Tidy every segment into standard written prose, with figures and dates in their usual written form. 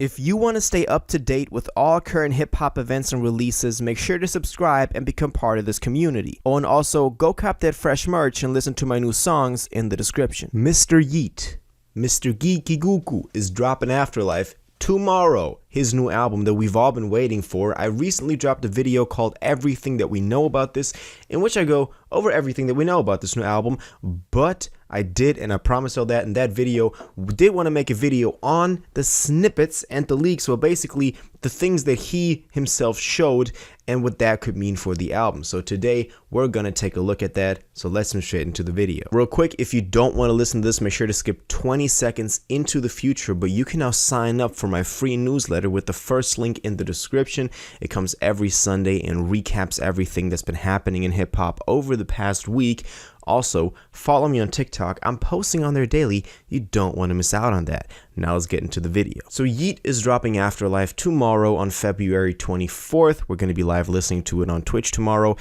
If you want to stay up to date with all current hip-hop events and releases, make sure to subscribe and become part of this community. Oh, and also, go cop that fresh merch and listen to my new songs in the description. Mr. Yeat, Mr. Geeky Gooku, is dropping Afterlyfe tomorrow. His new album that we've all been waiting for. I recently dropped a video called Everything That We Know About This, in which I go over everything that we know about this new album, but I did, and I promised all that in that video, did want to make a video on the snippets and the leaks, so basically the things that he himself showed and what that could mean for the album. So today we're gonna take a look at that, so let's jump straight into the video. Real quick, if you don't want to listen to this, make sure to skip 20 seconds into the future, but you can now sign up for my free newsletter with the first link in the description. It comes every Sunday and recaps everything that's been happening in hip-hop over the past week. Also, follow me on TikTok. I'm posting on there daily. You don't want to miss out on that. Now let's get into the video. So Yeat is dropping Afterlyfe tomorrow on February 24th. We're going to be live listening to it on Twitch tomorrow.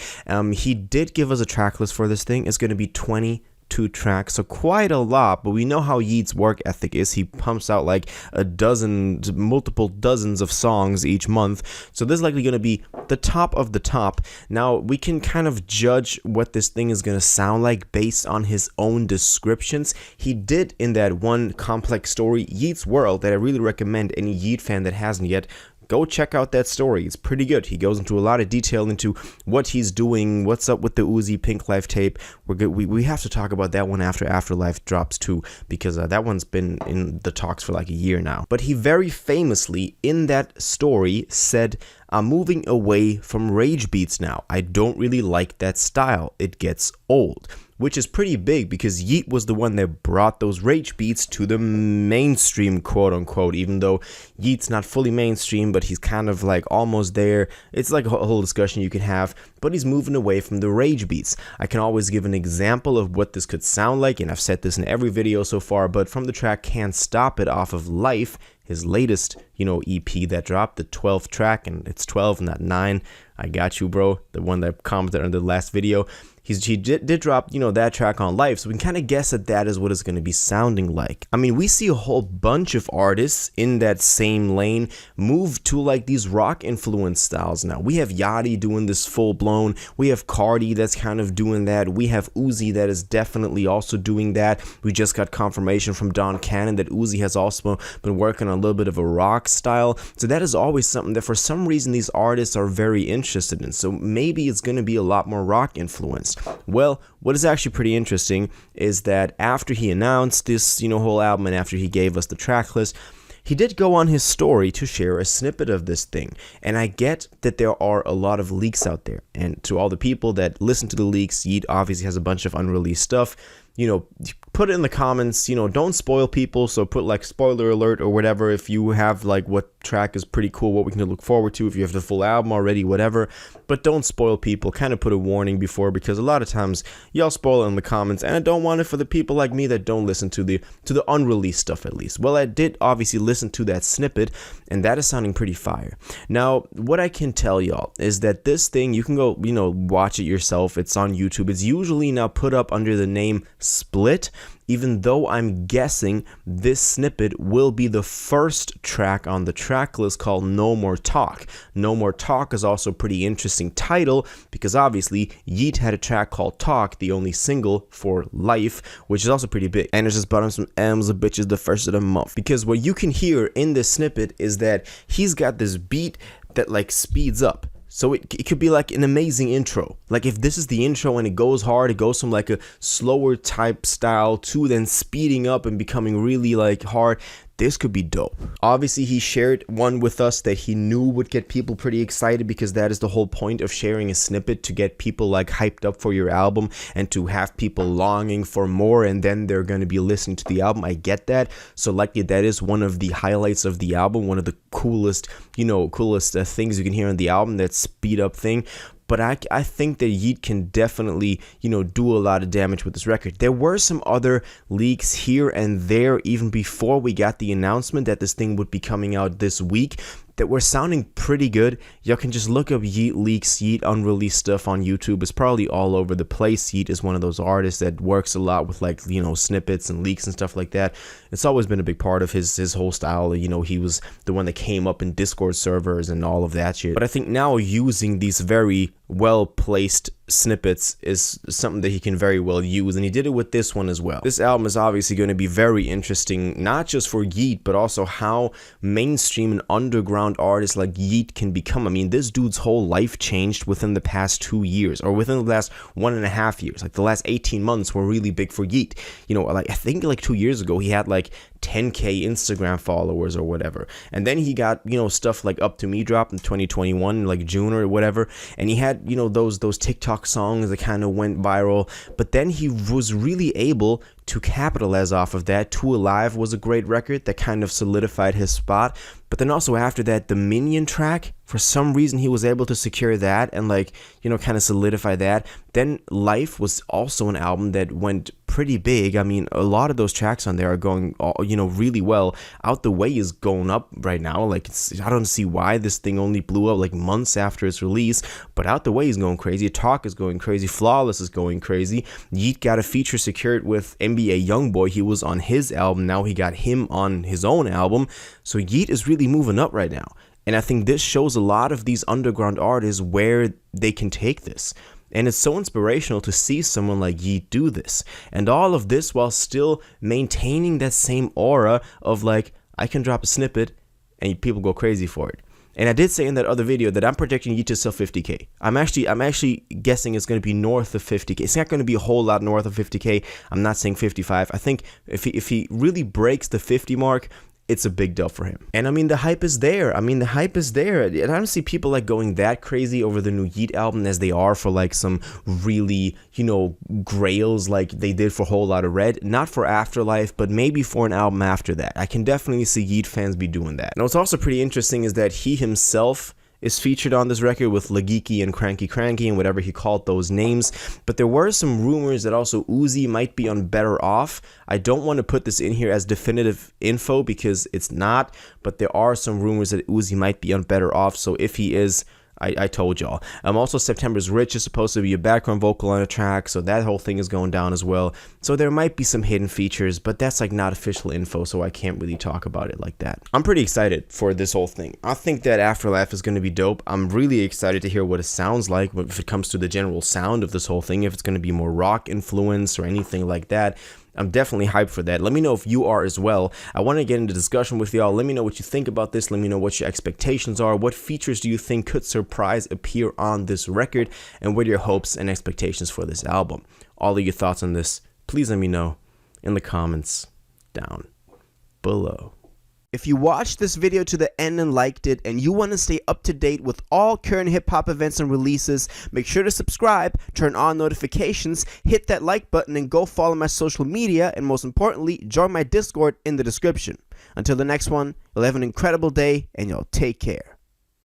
He did give us a track list for this thing. It's going to be 22 tracks, so quite a lot, but we know how Yeat's work ethic is. He pumps out like a dozen, multiple dozens of songs each month, so this is likely going to be the top of the top. Now we can kind of judge what this thing is going to sound like based on his own descriptions. He did in that one complex story, Yeat's World, that I really recommend any Yeat fan that hasn't yet, go check out that story. It's pretty good. He goes into a lot of detail into what he's doing, what's up with the Uzi Pink Life tape. We're good. We have to talk about that one after Afterlyfe drops too, because that one's been in the talks for like a year now. But he very famously in that story said, "I'm moving away from rage beats now. I don't really like that style. It gets old." Which is pretty big because Yeat was the one that brought those rage beats to the mainstream, quote unquote, even though Yeat's not fully mainstream, but he's kind of like almost there. It's like a whole discussion you can have, but he's moving away from the rage beats. I can always give an example of what this could sound like, and I've said this in every video so far, but from the track Can't Stop It off of Life, his latest, EP that dropped, the 12th track, and it's 12, not 9. I got you, bro. The one that commented on the last video. He did drop, that track on Life, so we can kind of guess that is what it's going to be sounding like. I mean, we see a whole bunch of artists in that same lane move to like these rock influence styles now. We have Yachty doing this full blown. We have Cardi that's kind of doing that. We have Uzi that is definitely also doing that. We just got confirmation from Don Cannon that Uzi has also been working on a little bit of a rock style. So that is always something that for some reason these artists are very interested in. So maybe it's going to be a lot more rock influenced. Well, what is actually pretty interesting is that after he announced this, whole album, and after he gave us the track list, he did go on his story to share a snippet of this thing. And I get that there are a lot of leaks out there. And to all the people that listen to the leaks, Yeat obviously has a bunch of unreleased stuff. Put it in the comments, don't spoil people, so put like spoiler alert or whatever if you have like what track is pretty cool, what we can look forward to, if you have the full album already, whatever, but don't spoil people. Kind of put a warning before, because a lot of times y'all spoil it in the comments, and I don't want it for the people like me that don't listen to the unreleased stuff at least. Well, I did obviously listen to that snippet, and that is sounding pretty fire. Now, what I can tell y'all is that this thing, you can go, watch it yourself. It's on YouTube. It's usually now put up under the name Split, even though I'm guessing this snippet will be the first track on the track list called No More Talk. No More Talk is also a pretty interesting title because obviously Yeat had a track called Talk, the only single for Life, which is also pretty big. And it's just brought him some M's of bitches the first of the month, because what you can hear in this snippet is that he's got this beat that like speeds up. So it could be like an amazing intro. Like if this is the intro and it goes hard, it goes from like a slower type style to then speeding up and becoming really like hard. This could be dope. Obviously, he shared one with us that he knew would get people pretty excited, because that is the whole point of sharing a snippet, to get people like hyped up for your album and to have people longing for more, and then they're going to be listening to the album. I get that. So likely that is one of the highlights of the album, one of the coolest, things you can hear on the album, that speed up thing. But I think that Yeat can definitely, do a lot of damage with this record. There were some other leaks here and there even before we got the announcement that this thing would be coming out this week. that were sounding pretty good. Y'all can just look up Yeat leaks, Yeat unreleased stuff on YouTube. It's probably all over the place. Yeat is one of those artists that works a lot with, like, you know, snippets and leaks and stuff like that. It's always been a big part of his whole style. You know, he was the one that came up in Discord servers and all of that shit. But I think now using these very well-placed snippets is something that he can very well use, and he did it with this one as well. This album is obviously going to be very interesting, not just for Yeat, but also how mainstream and underground artists like Yeat can become. I mean, this dude's whole life changed within the past 2 years, or within the last 1.5 years. Like, the last 18 months were really big for Yeat. You know, like, I think like 2 years ago, he had like 10K Instagram followers or whatever, and then he got, you know, stuff like Up To Me dropped in 2021, like June or whatever, and he had, you know, those TikTok songs that kind of went viral. But then he was really able to capitalize off of that. Too Alive was a great record that kind of solidified his spot. But then also after that, the Minion track, for some reason he was able to secure that and, like, you know, kind of solidify that. Then Life was also an album that went pretty big. I mean, a lot of those tracks on there are going, you know, really well. Out the Way is going up right now. Like, I don't see why this thing only blew up like months after its release, but Out the Way is going crazy. Talk is going crazy. Flawless is going crazy. Yeat got a feature secured with NBA Youngboy. He was on his album. Now he got him on his own album. So Yeat is really moving up right now. And I think this shows a lot of these underground artists where they can take this. And it's so inspirational to see someone like Yeat do this. And all of this while still maintaining that same aura of, like, I can drop a snippet and people go crazy for it. And I did say in that other video that I'm predicting Yeat to sell 50K. I'm actually guessing it's going to be north of 50K. It's not going to be a whole lot north of 50K. I'm not saying 55. I think if he really breaks the 50 mark, it's a big deal for him. And I mean, the hype is there. And I don't see people like going that crazy over the new Yeat album as they are for like some really, you know, grails like they did for Whole Lotta Red. Not for Afterlyfe, but maybe for an album after that. I can definitely see Yeat fans be doing that. And what's also pretty interesting is that he himself is featured on this record with Lageeky and Cranky and whatever he called those names. But there were some rumors that also Uzi might be on Better Off. I don't want to put this in here as definitive info because it's not, but there are some rumors that Uzi might be on Better Off. So if he is, I told y'all. Also, September's Rich is supposed to be a background vocal on a track, so that whole thing is going down as well. So there might be some hidden features, but that's like not official info, so I can't really talk about it like that. I'm pretty excited for this whole thing. I think that Afterlife is going to be dope. I'm really excited to hear what it sounds like if it comes to the general sound of this whole thing, if it's going to be more rock influence or anything like that. I'm definitely hyped for that. Let me know if you are as well. I want to get into discussion with y'all. Let me know what you think about this. Let me know what your expectations are. What features do you think could surprise appear on this record? And what are your hopes and expectations for this album? All of your thoughts on this, please let me know in the comments down below. If you watched this video to the end and liked it, and you want to stay up to date with all current hip-hop events and releases, make sure to subscribe, turn on notifications, hit that like button, and go follow my social media, and most importantly, join my Discord in the description. Until the next one, you'll have an incredible day, and y'all take care.